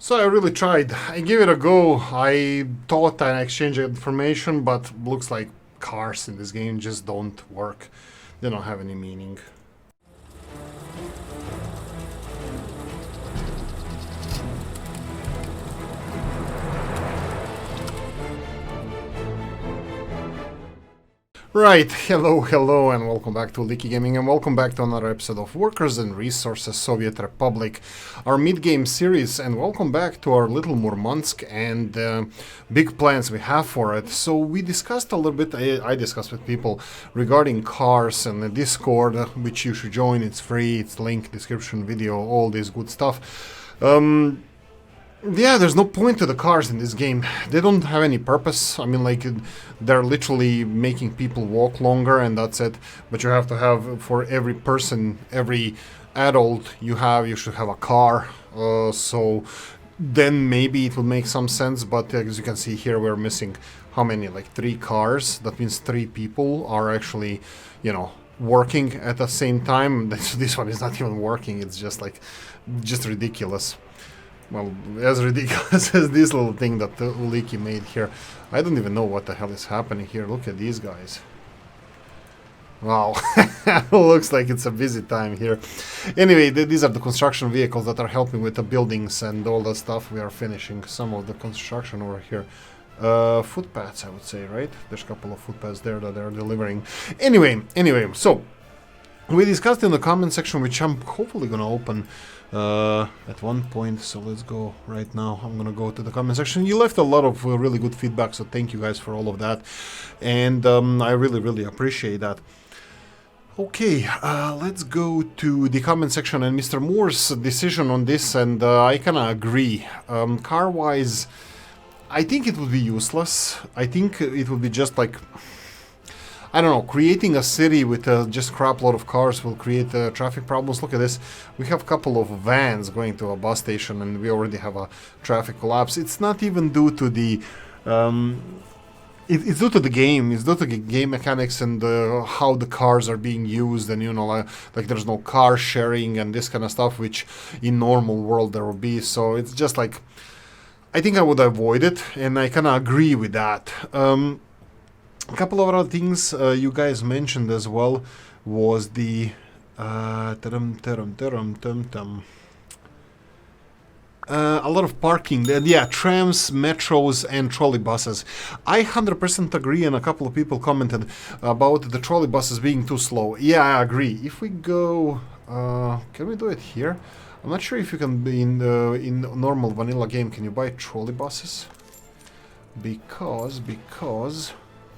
So I really tried. I gave it a go. I thought I exchanged information, but looks like cars in this game just don't work. They don't have any meaning. Right, hello, and welcome back to Oolykee Gaming, and welcome back to another episode of Workers and Resources Soviet Republic, our mid-game series, and welcome back to our little Murmansk and big plans we have for it. So we discussed a little bit, I discussed with people regarding cars and the Discord, which you should join. It's free, it's link, description, video, all this good stuff. Yeah, there's no point to the cars in this game. They don't have any purpose. I mean, like, they're literally making people walk longer and that's it. But you have to have, for every person, every adult you should have a car. So then maybe it will make some sense. But as you can see here, we're missing how many? Like 3 cars. That means 3 people are actually, you know, working at the same time. This one is not even working. It's just like, just ridiculous. Well, as ridiculous as this little thing that Oolykee made here. I don't even know what the hell is happening here. Look at these guys. Wow. Looks like it's a busy time here. Anyway, these are the construction vehicles that are helping with the buildings and all that stuff. We are finishing some of the construction over here. Footpaths, I would say, right? There's a couple of footpaths there that they're delivering. Anyway, so we discussed in the comment section, which I'm hopefully going to open at one point, so let's go right now. I'm gonna go to the comment section. You left a lot of really good feedback, so thank you guys for all of that, and I really appreciate that. Okay, let's go to the comment section and Mr. Moore's decision on this, and I kinda agree. Car-wise, I think it would be useless. I think it would be just like, I don't know, creating a city with just crap load of cars will create traffic problems. Look at this. We have a couple of vans going to a bus station and we already have a traffic collapse. It's not even due to the... it's due to the game. It's due to the game mechanics and how the cars are being used, and, you know, like there's no car sharing and this kind of stuff, which in normal world there will be. So it's just like, I think I would avoid it, and I kind of agree with that. A couple of other things you guys mentioned as well was the a lot of parking. Yeah, trams, metros, and trolley buses. I 100% agree, and a couple of people commented about the trolley buses being too slow. Yeah, I agree. If we go, can we do it here? I'm not sure if you can be in normal vanilla game. Can you buy trolley buses? Because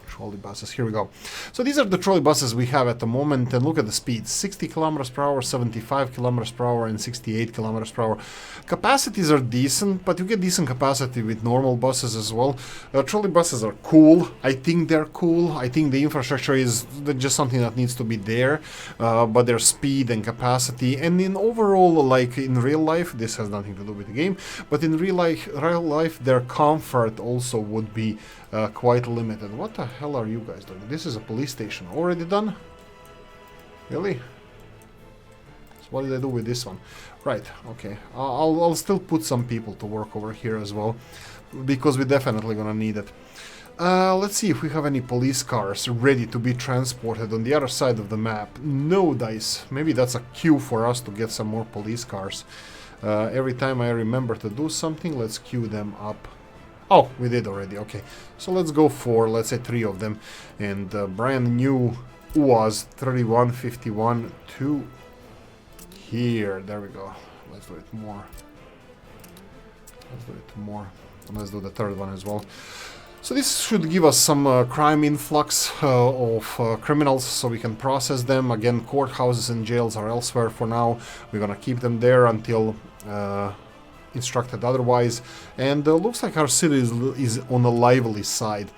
trolley buses, here we go. So these are the trolley buses we have at the moment, and look at the speeds: 60 kilometers per hour, 75 kilometers per hour, and 68 kilometers per hour. Capacities are decent, but you get decent capacity with normal buses as well. Trolley buses are cool. I think they're cool. I think the infrastructure is just something that needs to be there, but their speed and capacity, and in overall, like in real life, this has nothing to do with the game, but in real life, their comfort also would be quite limited. What the hell are you guys doing? This is a police station. Already done? Really? So what did I do with this one? Right, okay. I'll still put some people to work over here as well, because we're definitely gonna need it. Let's see if we have any police cars ready to be transported on the other side of the map. No dice. Maybe that's a cue for us to get some more police cars. Every time I remember to do something, let's queue them up. Oh, we did already, okay. So let's go for, let's say, 3 of them. And brand new UAZ 3151 to here. There we go. Let's do it more. And let's do the 3rd one as well. So this should give us some crime influx of criminals, so we can process them. Again, courthouses and jails are elsewhere for now. We're gonna keep them there until instructed otherwise, and looks like our city is on the lively side.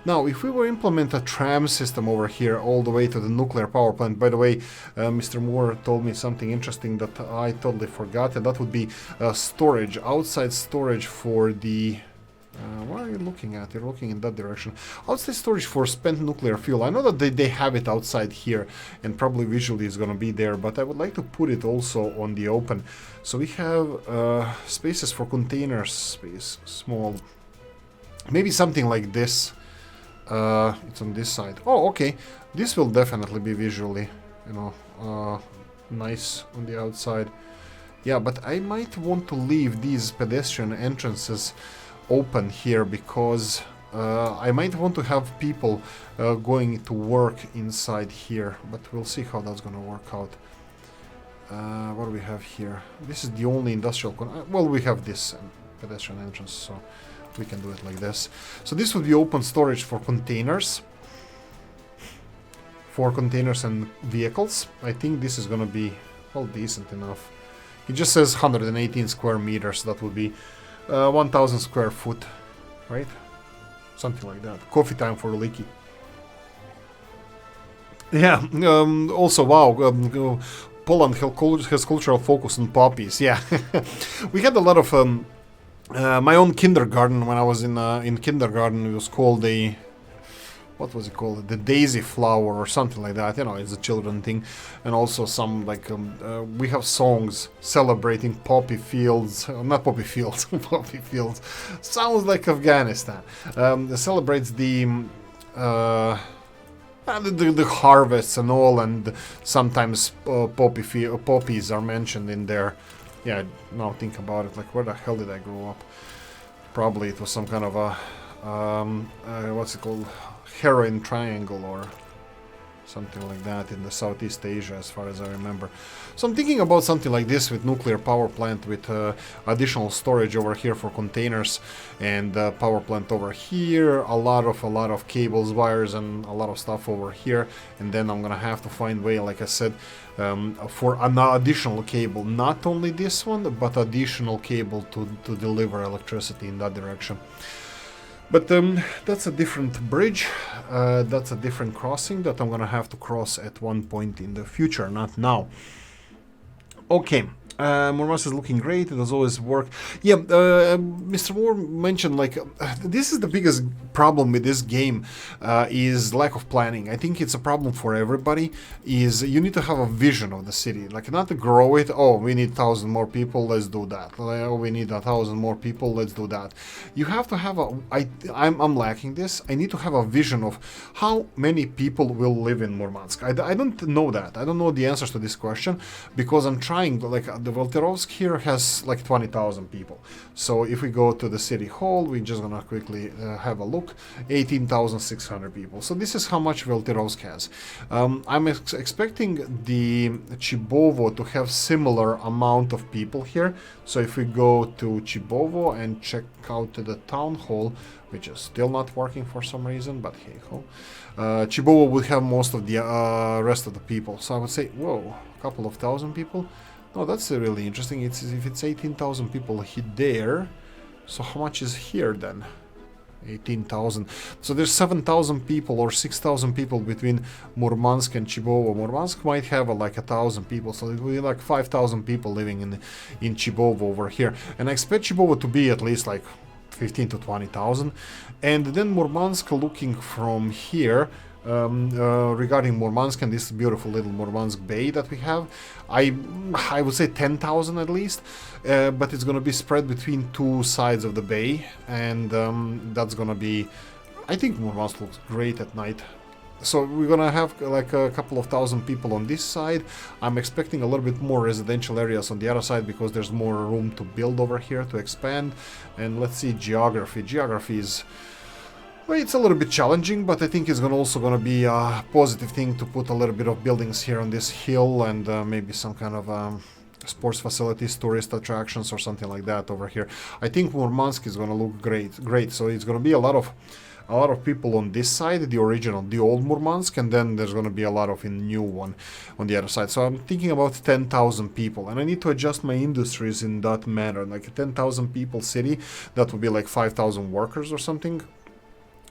Now, if we were to implement a tram system over here all the way to the nuclear power plant, by the way, Mr. Moore told me something interesting that I totally forgot, and that would be storage, outside storage for the What are you looking at? You're looking in that direction. Outside storage for spent nuclear fuel. I know that they have it outside here, and probably visually it's going to be there, but I would like to put it also on the open. So we have spaces for containers, space, small. Maybe something like this. It's on this side. Oh, okay. This will definitely be visually, you know, nice on the outside. Yeah, but I might want to leave these pedestrian entrances open here because I might want to have people going to work inside here, but we'll see how that's going to work out. What do we have here? This is the only industrial well, we have this pedestrian entrance, so we can do it like this. So this would be open storage for containers. For containers and vehicles. I think this is going to be, well, decent enough. It just says 118 square meters. That would be 1,000 square foot, right? Something like that. Coffee time for Oolykee. Yeah, also, wow, Poland has cultural focus on poppies. Yeah, we had a lot of my own kindergarten. When I was in kindergarten, it was called a, what was it called? The daisy flower or something like that. You know, it's a children thing. And also some like we have songs celebrating poppy fields, not poppy fields, poppy fields. Sounds like Afghanistan. It celebrates the harvests and all, and sometimes poppies are mentioned in there. Yeah, now think about it, like where the hell did I grow up? Probably it was some kind of a, what's it called? Heroin triangle or something like that in the Southeast Asia, as far as I remember. So I'm thinking about something like this with nuclear power plant, with additional storage over here for containers, and power plant over here, a lot of cables, wires, and a lot of stuff over here. And then I'm gonna have to find way, like I said, for an additional cable, not only this one, but additional cable to deliver electricity in that direction. But that's a different bridge, that's a different crossing that I'm gonna have to cross at one point in the future, not now. Okay, Murmas is looking great, it does always work. Yeah, Mr. Moore mentioned, like, this is the biggest problem with this game, is lack of planning. I think it's a problem for everybody, is you need to have a vision of the city, like not to grow it, oh, we need 1,000 more people, let's do that. Oh, we need 1,000 more people, let's do that. You have to have I'm lacking this. I need to have a vision of how many people will live in Murmansk. I don't know that. I don't know the answers to this question, because I'm trying, like, the Volterovsk here has like 20,000 people. So if we go to the city hall, we're just gonna quickly have a look. 18,600 people. So this is how much Volterovsk has. I'm expecting the Chibovo to have similar amount of people here. So if we go to Chibovo and check out the town hall, which is still not working for some reason, but hey ho, Chibovo would have most of the rest of the people. So I would say, whoa, a couple of thousand people. No, that's really interesting. It's if it's 18,000 people hit there, so how much is here then? 18,000. So there's 7,000 people or 6,000 people between Murmansk and Chibovo. Murmansk might have like 1,000 people, so it will be like 5,000 people living in Chibovo over here. And I expect Chibovo to be at least like 15 to 20,000. And then Murmansk, looking from here, regarding Murmansk and this beautiful little Murmansk Bay that we have, I would say 10,000 at least, but it's gonna be spread between two sides of the bay, and that's gonna be, I think Murmansk looks great at night. So we're gonna have like a couple of thousand people on this side. I'm expecting a little bit more residential areas on the other side, because there's more room to build over here, to expand. And let's see, geography. Geography is, well, it's a little bit challenging, but I think it's also gonna be a positive thing to put a little bit of buildings here on this hill, and maybe some kind of sports facilities, tourist attractions, or something like that over here. I think Murmansk is gonna look great. So it's gonna be a lot of people on this side, the original, the old Murmansk, and then there's gonna be a lot of in new one on the other side. So I'm thinking about 10,000 people, and I need to adjust my industries in that manner. Like a 10,000 people city, that would be like 5,000 workers or something.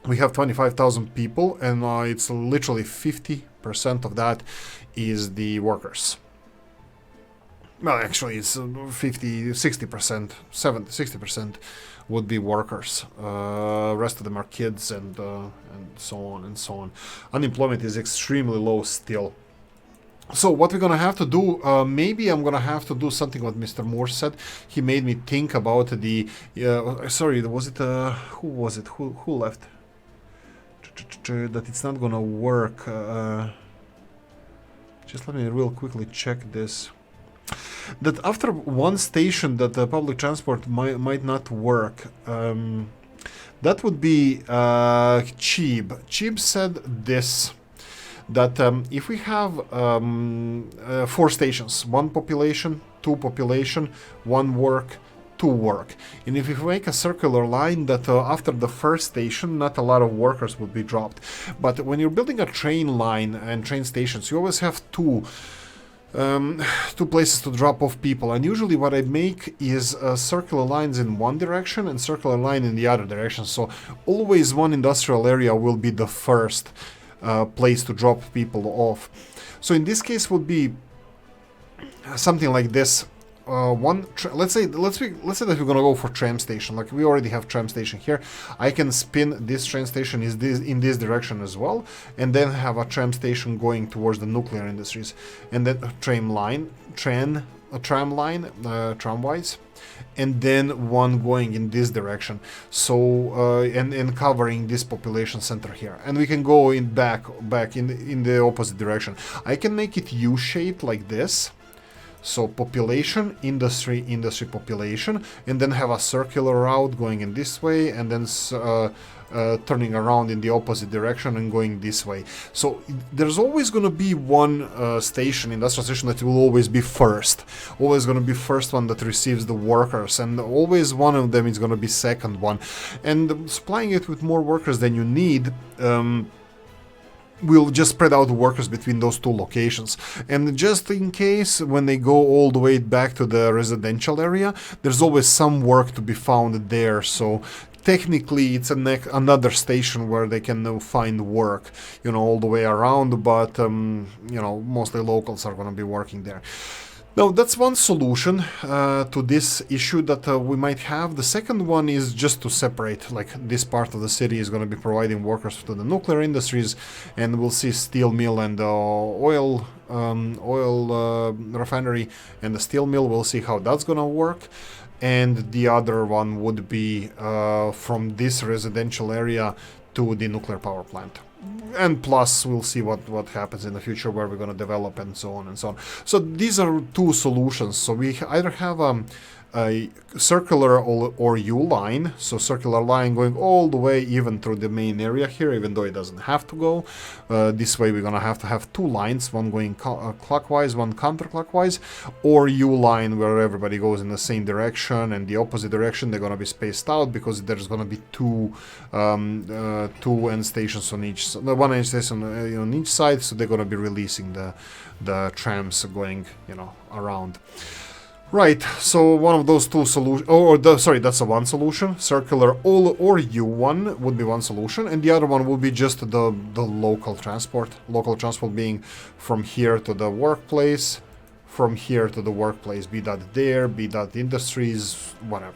We have 25,000 people, and it's literally 50% of that is the workers. well, actually, it's 50, 60%, 70, 60% would be workers. Rest of them are kids and so on and so on. Unemployment is extremely low still. So what we're gonna have to do, maybe I'm gonna have to do something what Mr. Moore said. He made me think about the, sorry, was it, who was it, who left? That it's not gonna work. Just let me real quickly check this. That after one station that the public transport might not work, that would be Cheeb. Cheeb said this, that if we have 4 stations, 1 population, 2 population, 1 work, 2 work, and if we make a circular line that after the first station not a lot of workers would be dropped, but when you're building a train line and train stations, you always have two places to drop off people, and usually what I make is circular lines in one direction and circular line in the other direction, so always one industrial area will be the first place to drop people off. So in this case would be something like this. Let's say that we're gonna go for tram station. Like we already have tram station here. I can spin this train station in this direction as well, and then have a tram station going towards the nuclear industries, and then a tramwise, and then one going in this direction. So and covering this population center here, and we can go in back in the opposite direction. I can make it U-shaped like this. So population, industry, population, and then have a circular route going in this way, and then turning around in the opposite direction and going this way. So there's always going to be one station, industrial station, that will always be first. Always going to be first one that receives the workers, and always one of them is going to be second one. And supplying it with more workers than you need, we'll just spread out the workers between those 2 locations. And just in case, when they go all the way back to the residential area, there's always some work to be found there. So technically it's another station where they can find work, all the way around, but mostly locals are going to be working there. Now, that's one solution to this issue that we might have. The second one is just to separate, like this part of the city is going to be providing workers to the nuclear industries, and we'll see steel mill and oil refinery and the steel mill. We'll see how that's going to work. And the other one would be from this residential area to the nuclear power plant. And plus, we'll see what happens in the future, where we're going to develop, and so on and so on. So these are 2 solutions. So we either have a circular or U-line, so circular line going all the way even through the main area here, even though it doesn't have to go. This way we're going to have 2 lines, one going clockwise, one counterclockwise, or U-line where everybody goes in the same direction, and the opposite direction they're going to be spaced out, because there's going to be 2 end stations on each, one end station on each side, so they're going to be releasing the trams going, around. Right, so one of those 2 solutions, that's a one solution. Circular or U1 would be one solution, and the other one would be just the local transport. Local transport being from here to the workplace, from here to the workplace, be that there, be that industries, whatever.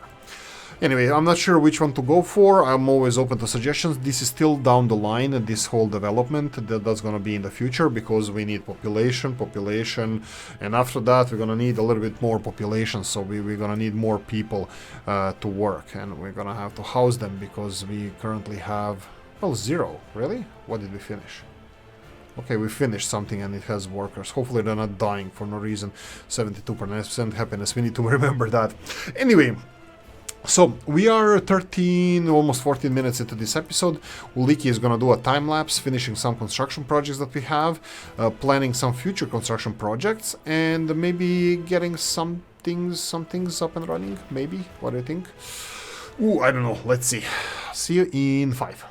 Anyway, I'm not sure which one to go for. I'm always open to suggestions. This is still down the line, this whole development. That's going to be in the future, because we need population, and after that we're going to need a little bit more population, so we're going to need more people to work, and we're going to have to house them, because we currently have, 0. Really? What did we finish? Okay, we finished something and it has workers. Hopefully they're not dying for no reason. 72% happiness, we need to remember that. Anyway, so we are almost 14 minutes into this episode. Oolykee is going to do a time lapse, finishing some construction projects that we have, planning some future construction projects, and maybe getting some things up and running. Maybe. What do you think? Ooh, I don't know. Let's see. See you in 5.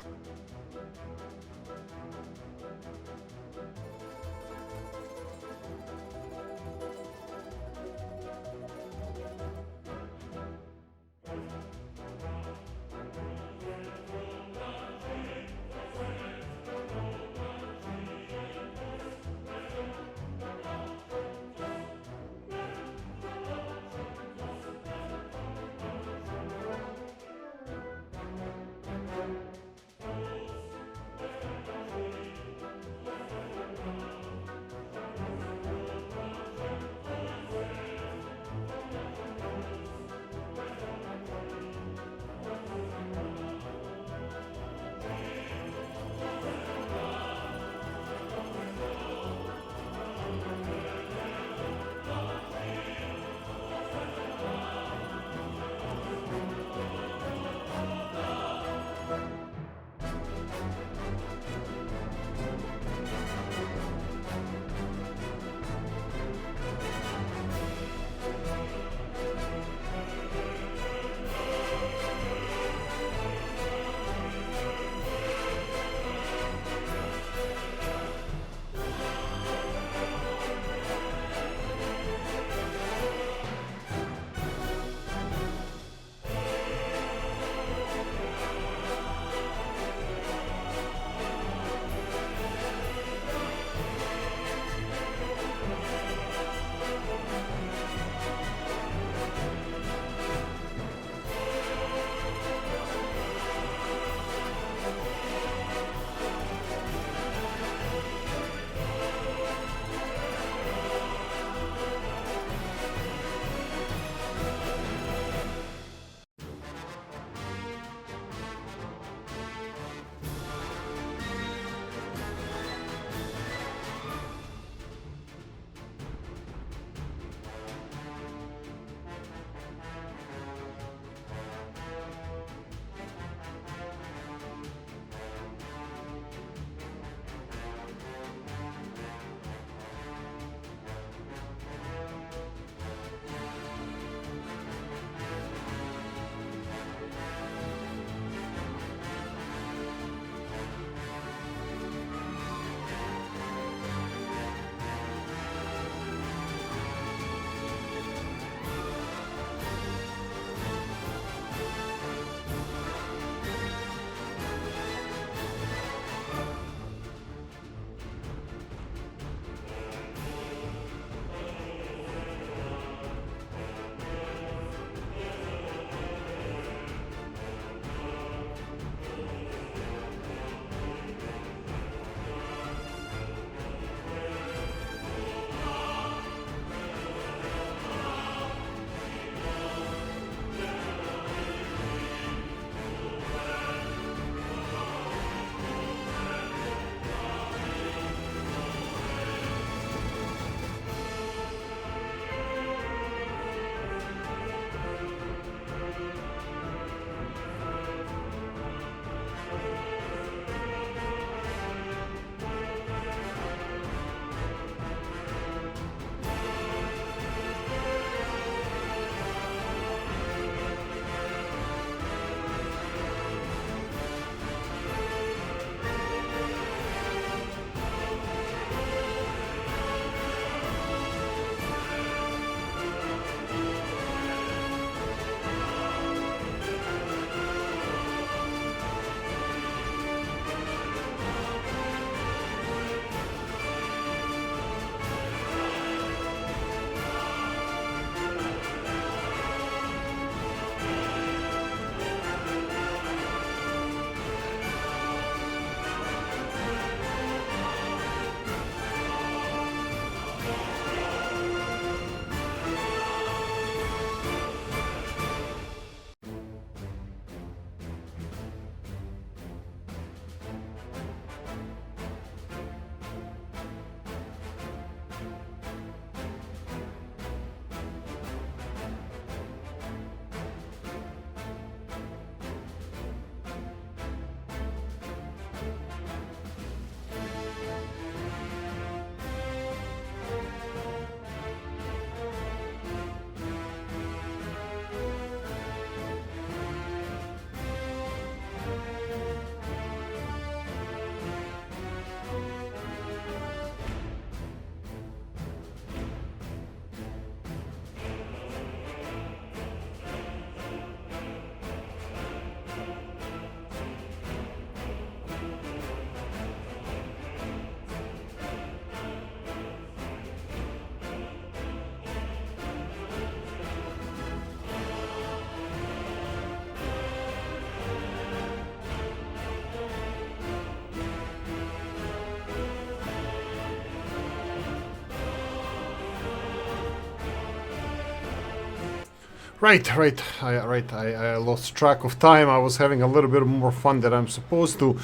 Right, I lost track of time. I was having a little bit more fun than I'm supposed to.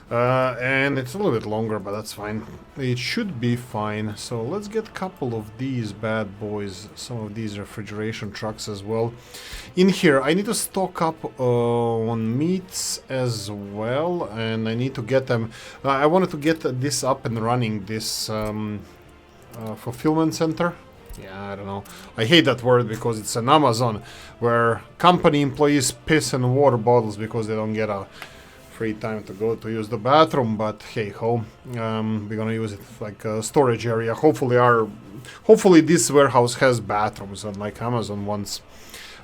And it's a little bit longer, but that's fine. It should be fine. So let's get a couple of these bad boys, some of these refrigeration trucks as well. In here, I need to stock up on meats as well, and I need to get them. I wanted to get this up and running, this fulfillment center. Yeah, I don't know. I hate that word because it's an Amazon where company employees piss in water bottles because they don't get a free time to go to use the bathroom, but hey ho, we're gonna use it like a storage area. Hopefully this warehouse has bathrooms, unlike Amazon ones.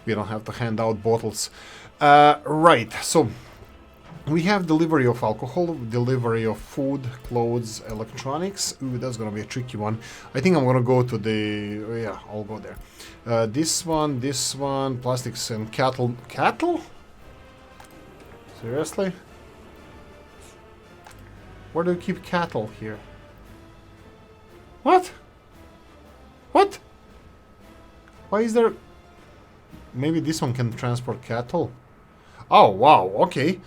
We don't have to hand out bottles. Right, so we have delivery of alcohol, delivery of food, clothes, electronics. Ooh, that's gonna be a tricky one. I think I'm gonna go to the... yeah, I'll go there. This one, plastics and cattle. Cattle? Seriously? Where do you keep cattle here? What? What? Why is there... maybe this one can transport cattle? Oh, wow, okay.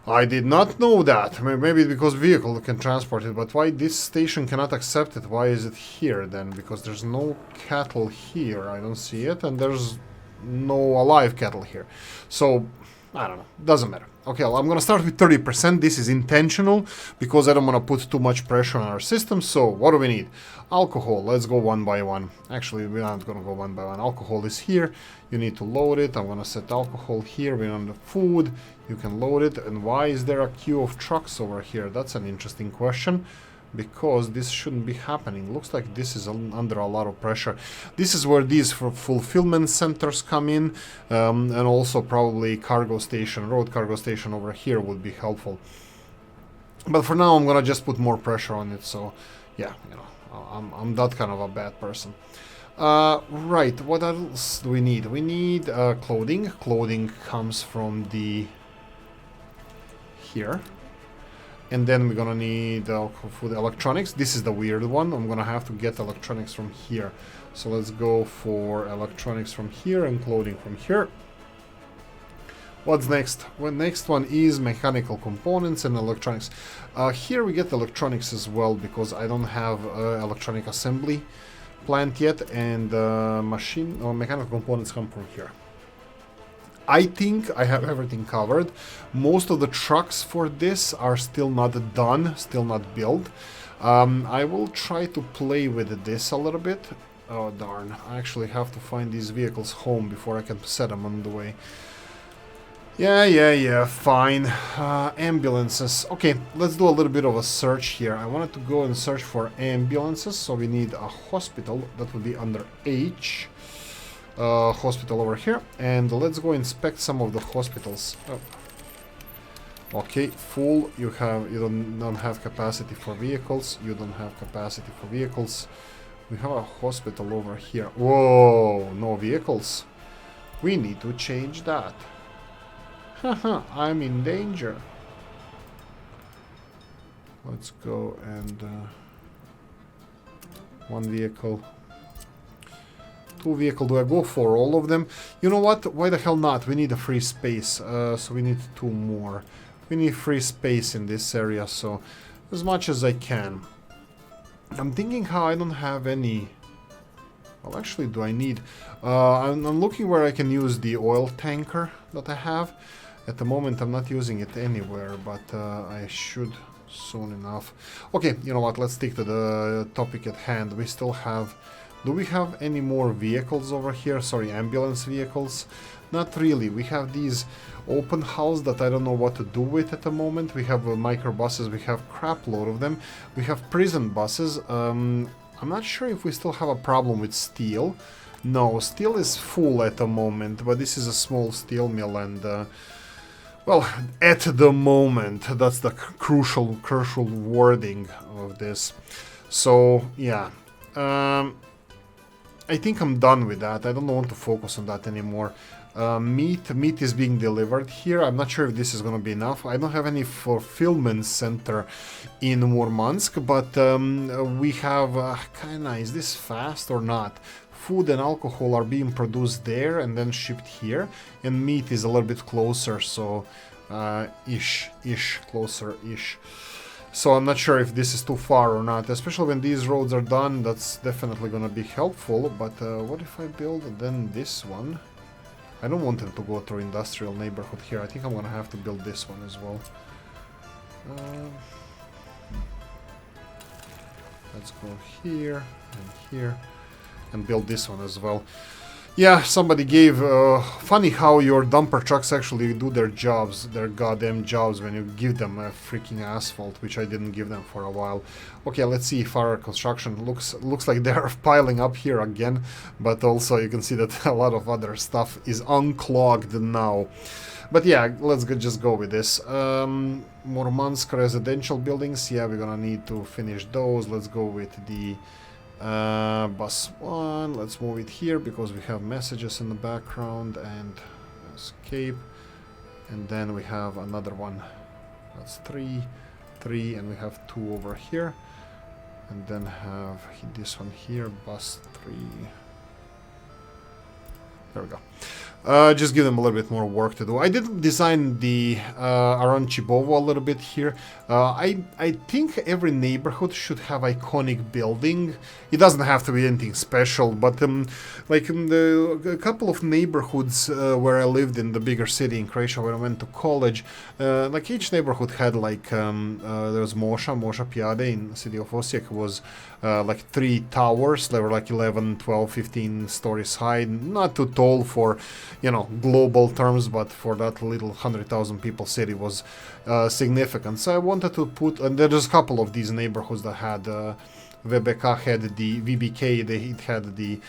I did not know that. Maybe because vehicle can transport it, but why this station cannot accept it? Why is it here then? Because there's no cattle here. I don't see it, and there's no alive cattle here. So, I don't know. Doesn't matter. Okay, well, I'm gonna start with 30%. This is intentional because I don't want to put too much pressure on our system. So, what do we need? Alcohol. Let's go one by one. Actually, we're not gonna go one by one. Alcohol is here. You need to load it. I'm gonna set alcohol here. We're on the food. You can load it. And why is there a queue of trucks over here? That's an interesting question. Because this shouldn't be happening. Looks like this is under a lot of pressure. This is where these fulfillment centers come in, and also probably cargo station, road cargo station over here would be helpful. But for now, I'm gonna just put more pressure on it. So, yeah, you know, I'm that kind of a bad person. Right. What else do we need? We need clothing. Clothing comes from the here. And then we're gonna need food, electronics. This is the weird one. I'm gonna have to get electronics from here. So let's go for electronics from here and clothing from here. What's next? Well, next one is mechanical components and electronics. Here we get electronics as well because I don't have electronic assembly plant yet, and machine or mechanical components come from here. I think I have everything covered. Most of the trucks for this are still not done, still not built. I will try to play with this a little bit. Oh darn, I actually have to find these vehicles home before I can set them on the way. Yeah, fine. Ambulances. Okay, let's do a little bit of a search here. I wanted to go and search for ambulances, so we need a hospital. That would be under H. Hospital over here, and let's go inspect some of the hospitals. Oh. Okay, full. You don't have capacity for vehicles. You don't have capacity for vehicles. We have a hospital over here. Whoa, no vehicles. We need to change that. Haha, I'm in danger. Let's go and one vehicle. Two vehicle. Do I go for all of them? You know what? Why the hell not? We need a free space. So we need two more. We need free space in this area. So as much as I can. I'm thinking how I don't have any. Well, actually, do I need? I'm looking where I can use the oil tanker that I have. At the moment, I'm not using it anywhere, but I should soon enough. Okay, you know what? Let's stick to the topic at hand. We still have. Do we have any more vehicles over here? Sorry, ambulance vehicles? Not really. We have these open house that I don't know what to do with at the moment. We have microbuses. We have crap load of them. We have prison buses. I'm not sure if we still have a problem with steel. No, steel is full at the moment, but this is a small steel mill and... well, at the moment, that's the crucial wording of this. So, yeah. I think I'm done with that. I don't want to focus on that anymore. Meat is being delivered here. I'm not sure if this is going to be enough. I don't have any fulfillment center in Murmansk, but we have... kinda, is this fast or not? food and alcohol are being produced there and then shipped here, and meat is a little bit closer, so closer-ish. So I'm not sure if this is too far or not, especially when these roads are done. That's definitely gonna be helpful. But what if I build then this one? I don't want them to go through industrial neighborhood here. I think I'm gonna have to build this one as well. Let's go here and build this one as well. Yeah, somebody gave... funny how your dumper trucks actually do their jobs, their goddamn jobs, when you give them a freaking asphalt, which I didn't give them for a while. Okay, let's see if our construction looks like they're piling up here again, but also you can see that a lot of other stuff is unclogged now. But yeah, let's just go with this. Murmansk residential buildings, yeah, we're gonna need to finish those. Let's go with the... bus 1, let's move it here because we have messages in the background, and escape, and then we have another one. That's 3, and we have 2 over here, and then have this one here, bus 3. There we go. Just give them a little bit more work to do. I did design the around Chibovo a little bit here. I think every neighborhood should have iconic building. It doesn't have to be anything special, but like in a couple of neighborhoods where I lived in the bigger city in Croatia when I went to college, like each neighborhood had like there was Moša Pjade in the city of Osijek was like 3 towers. They were like 11, 12, 15 stories high. Not too tall for, you know, global terms, but for that little 100,000 people city was significant. So I wanted to put, and there's a couple of these neighborhoods that had VBK had the VBK. It had the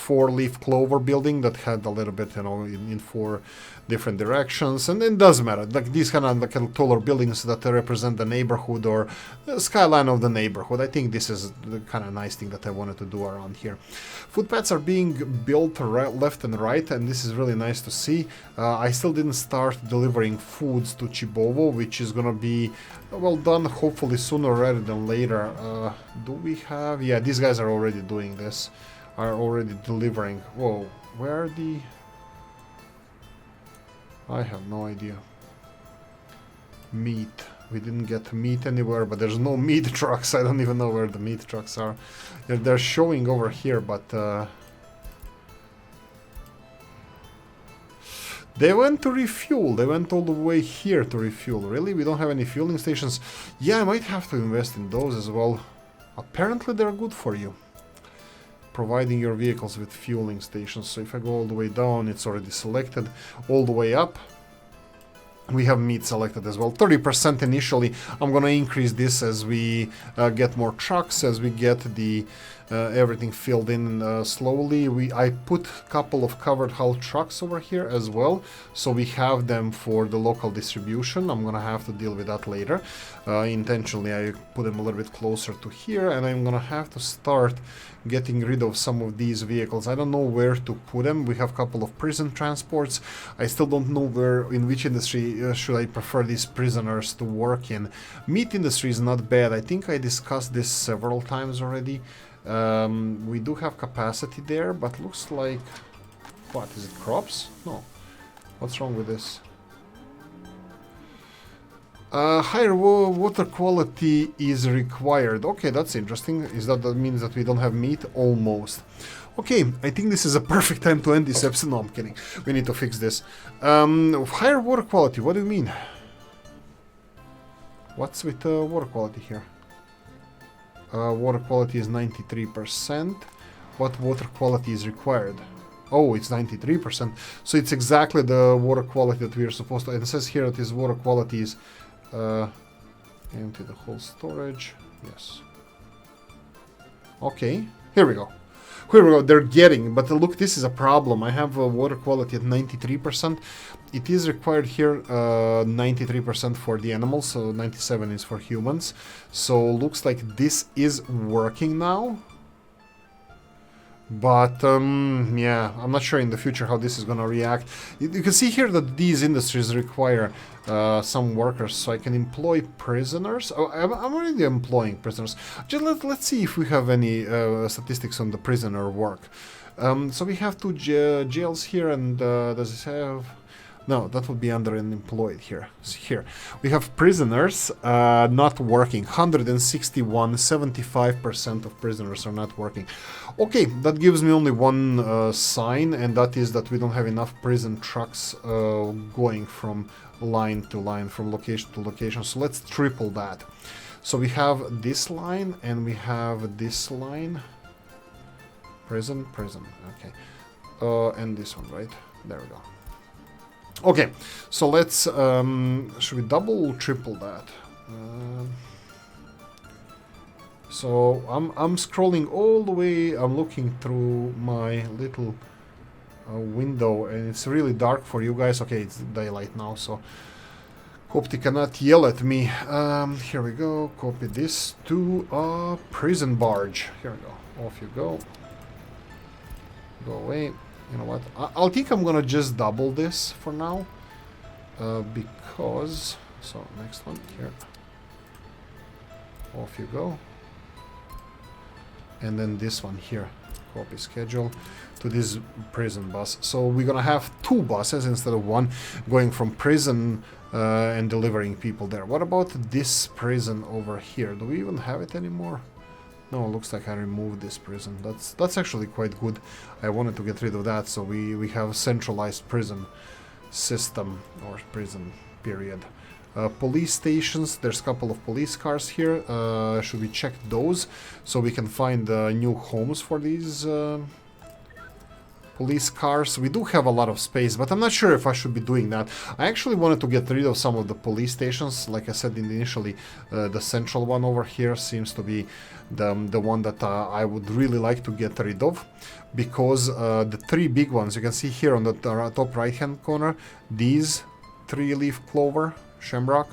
4-leaf clover building that had a little bit, you know, in 4 different directions, and it doesn't matter. Like these kind of like taller buildings that represent the neighborhood or the skyline of the neighborhood. I think this is the kind of nice thing that I wanted to do around here. Footpaths are being built left and right, and this is really nice to see. I still didn't start delivering foods to Chibovo, which is gonna be well done hopefully sooner rather than later. Do we have... yeah, these guys are already doing this, are already delivering. Whoa, where are the... I have no idea. Meat. We didn't get meat anywhere, but there's no meat trucks. I don't even know where the meat trucks are. They're showing over here, but... they went to refuel. They went all the way here to refuel. Really? We don't have any fueling stations? Yeah, I might have to invest in those as well. Apparently they're good for you, providing your vehicles with fueling stations. So if I go all the way down, it's already selected. All the way up, we have meat selected as well. 30% initially. I'm gonna increase this as we get more trucks, as we get the everything filled in slowly. I put a couple of covered hull trucks over here as well, so we have them for the local distribution. I'm gonna have to deal with that later. Intentionally I put them a little bit closer to here, and I'm gonna have to start getting rid of some of these vehicles. I don't know where to put them. We have a couple of prison transports. I still don't know in which industry should I prefer these prisoners to work in. Meat industry is not bad. I think I discussed this several times already. We do have capacity there, but looks like... what, is it crops? No. What's wrong with this? Higher water quality is required. Okay, that's interesting. That means that we don't have meat? Almost. Okay, I think this is a perfect time to end this episode. No, I'm kidding. We need to fix this. Higher water quality, what do you mean? What's with water quality here? Water quality is 93%. What water quality is required? Oh, it's 93%. So it's exactly the water quality that we are supposed to... and it says here that this water quality is... empty the whole storage. Yes. Okay, here we go. Here we go, they're getting... but look, this is a problem. I have water quality at 93%. It is required here 93% for the animals, so 97 is for humans. So looks like this is working now. But yeah, I'm not sure in the future how this is gonna react. You can see here that these industries require some workers, so I can employ prisoners. Oh, I'm already employing prisoners. Just let's see if we have any statistics on the prisoner work. So we have two jails here, and does it have... No, that would be under unemployed here. So here we have prisoners not working. 161, 75% of prisoners are not working. Okay, that gives me only one sign, and that is that we don't have enough prison trucks going from line to line, from location to location. So let's triple that. So we have this line, and we have this line. Prison, okay. And this one, right? There we go. Okay, so let's, should we double or triple that? So I'm scrolling all the way, I'm looking through my little window, and it's really dark for you guys. Okay, it's daylight now, so Copti cannot yell at me. Here we go, copy this to a prison barge. Here we go, off you go. Go away. You know what? I think I'm gonna just double this for now, because... So, next one, here. Off you go. And then this one here. Copy schedule to this prison bus. So we're gonna have two buses instead of one, going from prison and delivering people there. What about this prison over here? Do we even have it anymore? No, it looks like I removed this prison. That's actually quite good. I wanted to get rid of that, so we have a centralized prison system, or prison period. Police stations, there's a couple of police cars here. Should we check those so we can find new homes for these police cars? We do have a lot of space, but I'm not sure if I should be doing that. I actually wanted to get rid of some of the police stations. Like I said initially, the central one over here seems to be the one that I would really like to get rid of, because the three big ones you can see here on the top right hand corner, these 3-leaf clover, shamrock,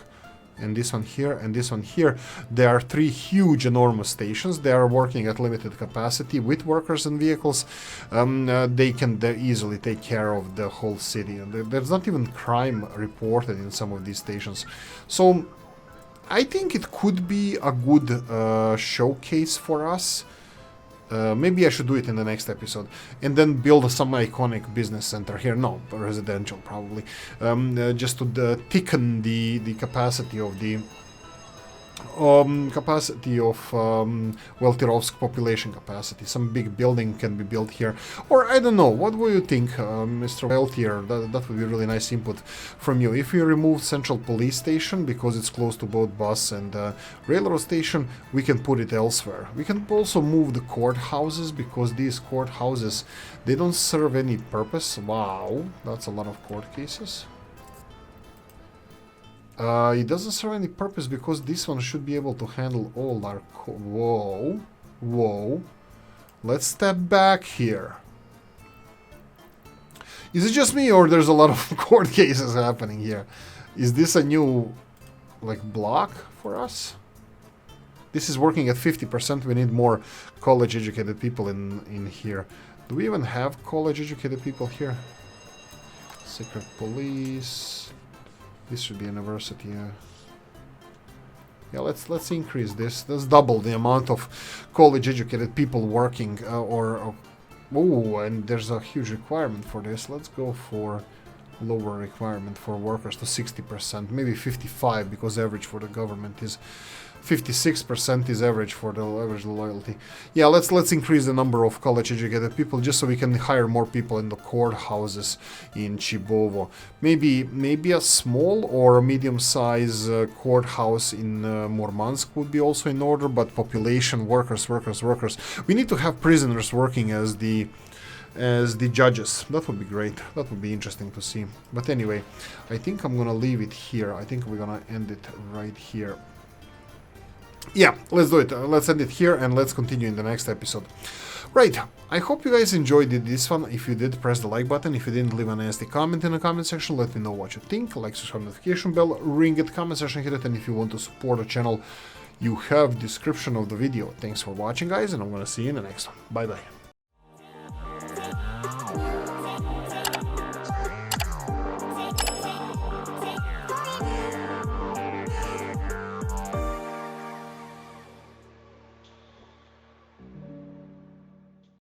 and this one here, and this one here, there are three huge enormous stations. They are working at limited capacity with workers and vehicles. They can easily take care of the whole city, and there's not even crime reported in some of these stations. So I think it could be a good showcase for us. Maybe I should do it in the next episode, and then build some iconic business center here. No, residential probably, just to thicken the capacity of the well, Tirovsk population capacity. Some big building can be built here, or I don't know. What do you think, Mr. Peltier? That would be really nice input from you. If we remove central police station because it's close to both bus and railroad station, we can put it elsewhere. We can also move the courthouses, because these courthouses, they don't serve any purpose. Wow, that's a lot of court cases. It doesn't serve any purpose because this one should be able to handle all our whoa. Let's step back here. Is it just me, or there's a lot of court cases happening here? Is this a new, like, block for us? This is working at 50%. We need more college-educated people in here. Do we even have college-educated people here? Secret police... This should be university, yeah. Yeah, let's increase this. Let's double the amount of college-educated people working, oh, and there's a huge requirement for this. Let's go for lower requirement for workers to 60%, maybe 55, because average for the government is 56% is average for the average loyalty. Yeah, let's increase the number of college-educated people just so we can hire more people in the courthouses in Chibovo. Maybe a small or a medium-size courthouse in Murmansk would be also in order, but population, workers. We need to have prisoners working as the judges. That would be great. That would be interesting to see. But anyway, I think I'm gonna leave it here. I think we're gonna end it right here. Yeah, let's do it. Let's end it here, and let's continue in the next episode. Right, I hope you guys enjoyed this one. If you did, press the like button. If you didn't, leave a nasty comment in the comment section. Let me know what you think. Like, subscribe, notification bell, ring it, comment section, hit it. And if you want to support the channel, you have description of the video. Thanks for watching, guys, and I'm gonna see you in the next one. Bye bye.